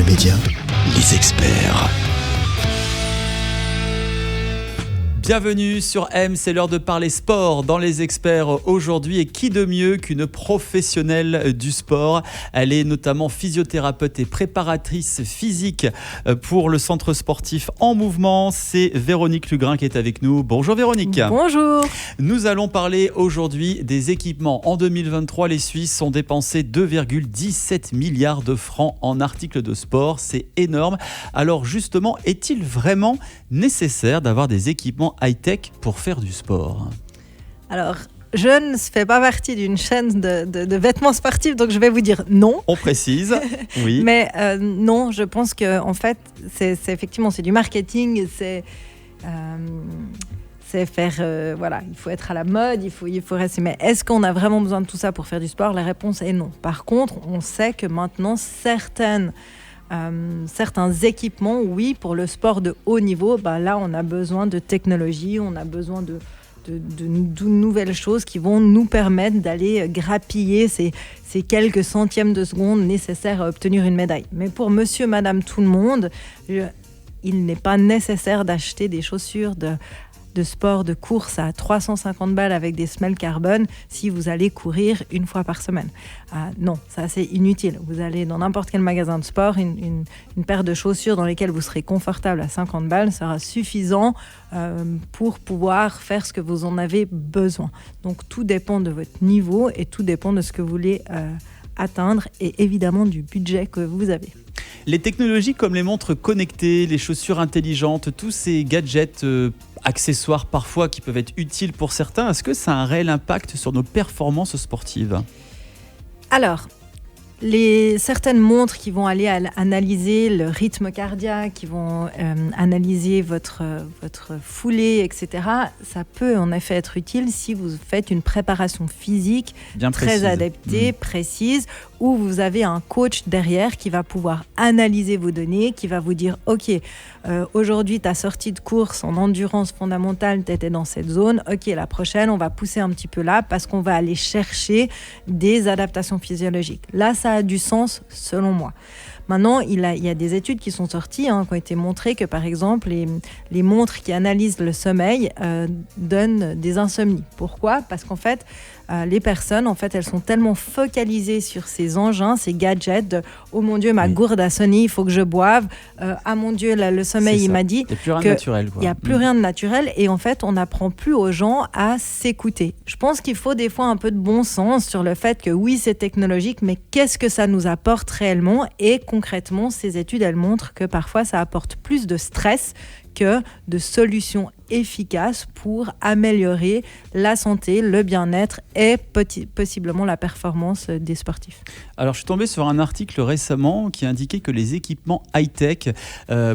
média, les experts. Bienvenue sur M, c'est l'heure de parler sport dans les experts aujourd'hui. Et qui de mieux qu'une professionnelle du sport? Elle est notamment physiothérapeute et préparatrice physique pour le centre sportif En Mouvement. C'est Véronique Lugrin qui est avec nous. Bonjour Véronique. Bonjour. Nous allons parler aujourd'hui des équipements. En 2023, les Suisses ont dépensé 2,17 milliards de francs en articles de sport. C'est énorme. Alors justement, est-il vraiment nécessaire d'avoir des équipements high-tech pour faire du sport? Alors, je ne fais pas partie d'une chaîne de vêtements sportifs, donc je vais vous dire non. On précise, oui. Mais non, je pense que en fait, c'est effectivement c'est du marketing, c'est faire voilà, il faut être à la mode, il faut rester. Mais est-ce qu'on a vraiment besoin de tout ça pour faire du sport? La réponse est non. Par contre, on sait que maintenant certains équipements, oui, pour le sport de haut niveau, là on a besoin de technologie, on a besoin de nouvelles choses qui vont nous permettre d'aller grappiller ces quelques centièmes de seconde nécessaires à obtenir une médaille. Mais pour monsieur, madame, tout le monde, il n'est pas nécessaire d'acheter des chaussures de sport, de course à 350 balles avec des semelles carbone si vous allez courir une fois par semaine. Non, ça c'est inutile. Vous allez dans n'importe quel magasin de sport, une paire de chaussures dans lesquelles vous serez confortable à 50 balles sera suffisant pour pouvoir faire ce que vous en avez besoin. Donc tout dépend de votre niveau et tout dépend de ce que vous voulez atteindre et évidemment du budget que vous avez. Les technologies comme les montres connectées, les chaussures intelligentes, tous ces gadgets accessoires parfois qui peuvent être utiles pour certains, est-ce que ça a un réel impact sur nos performances sportives? Alors, certaines montres qui vont aller analyser le rythme cardiaque, qui vont analyser votre foulée, etc., ça peut en effet être utile si vous faites une préparation physique bien très précise. adaptée, précise, où vous avez un coach derrière qui va pouvoir analyser vos données, qui va vous dire « Ok, aujourd'hui, ta sortie de course en endurance fondamentale, tu étais dans cette zone. Ok, la prochaine, on va pousser un petit peu là parce qu'on va aller chercher des adaptations physiologiques. » Là, ça a du sens selon moi. Maintenant, il y a des études qui sont sorties, qui ont été montrées que, par exemple, les montres qui analysent le sommeil donnent des insomnies. Pourquoi? Parce qu'en fait, les personnes, elles sont tellement focalisées sur ces engins, ces gadgets de « Oh mon Dieu, ma gourde a sonné, il faut que je boive. Ah mon Dieu, là, le sommeil, il m'a dit… » Il n'y a plus rien de naturel. Il n'y a plus rien de naturel et en fait, on n'apprend plus aux gens à s'écouter. Je pense qu'il faut des fois un peu de bon sens sur le fait que oui, c'est technologique, mais qu'est-ce que ça nous apporte réellement? Et concrètement, ces études, elles montrent que parfois, ça apporte plus de stress que de solutions efficaces pour améliorer la santé, le bien-être et possiblement la performance des sportifs. Alors, je suis tombé sur un article récemment qui indiquait que les équipements high-tech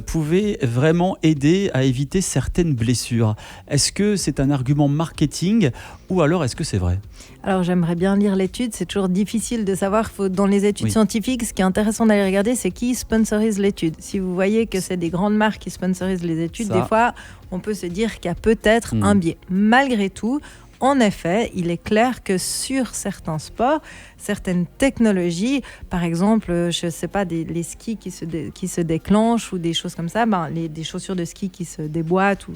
pouvaient vraiment aider à éviter certaines blessures. Est-ce que c'est un argument marketing ou alors est-ce que c'est vrai? Alors, j'aimerais bien lire l'étude. C'est toujours difficile de savoir. Dans les études scientifiques, ce qui est intéressant d'aller regarder, c'est qui sponsorise l'étude. Si vous voyez que c'est des grandes marques qui sponsorisent les études, des fois, on peut se dire qu'il y a peut-être un biais. Malgré tout, en effet, il est clair que sur certains sports, certaines technologies, par exemple, je ne sais pas, les skis qui se déclenchent ou des choses comme ça, des chaussures de ski qui se déboîtent,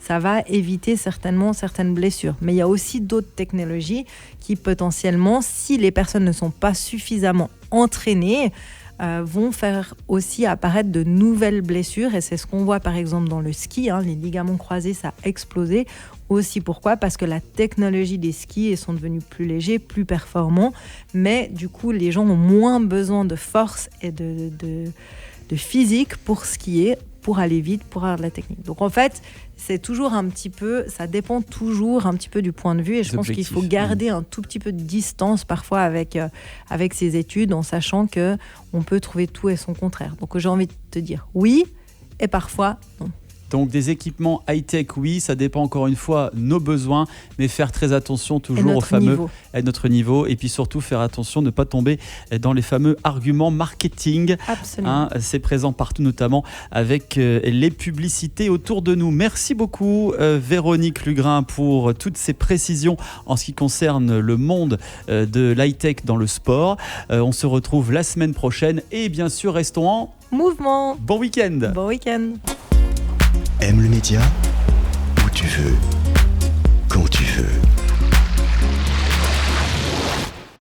ça va éviter certainement certaines blessures. Mais il y a aussi d'autres technologies qui potentiellement, si les personnes ne sont pas suffisamment entraînées, vont faire aussi apparaître de nouvelles blessures et c'est ce qu'on voit par exemple dans le ski, les ligaments croisés, ça a explosé aussi. Pourquoi? Parce que la technologie des skis, ils sont devenus plus légers, plus performants, mais du coup les gens ont moins besoin de force et de physique pour skier, pour aller vite, pour avoir de la technique. Donc en fait, c'est toujours un petit peu, ça dépend toujours un petit peu du point de vue et je pense qu'il faut garder un tout petit peu de distance parfois avec ces études en sachant qu'on peut trouver tout et son contraire. Donc j'ai envie de te dire oui et parfois non. Donc des équipements high-tech, oui, ça dépend encore une fois de nos besoins, mais faire très attention toujours à notre niveau et puis surtout faire attention de ne pas tomber dans les fameux arguments marketing. Absolument. C'est présent partout, notamment avec les publicités autour de nous. Merci beaucoup Véronique Lugrin pour toutes ces précisions en ce qui concerne le monde de l'high-tech dans le sport. On se retrouve la semaine prochaine et bien sûr restons en mouvement. Bon week-end. Bon week-end. Aime le média où tu veux.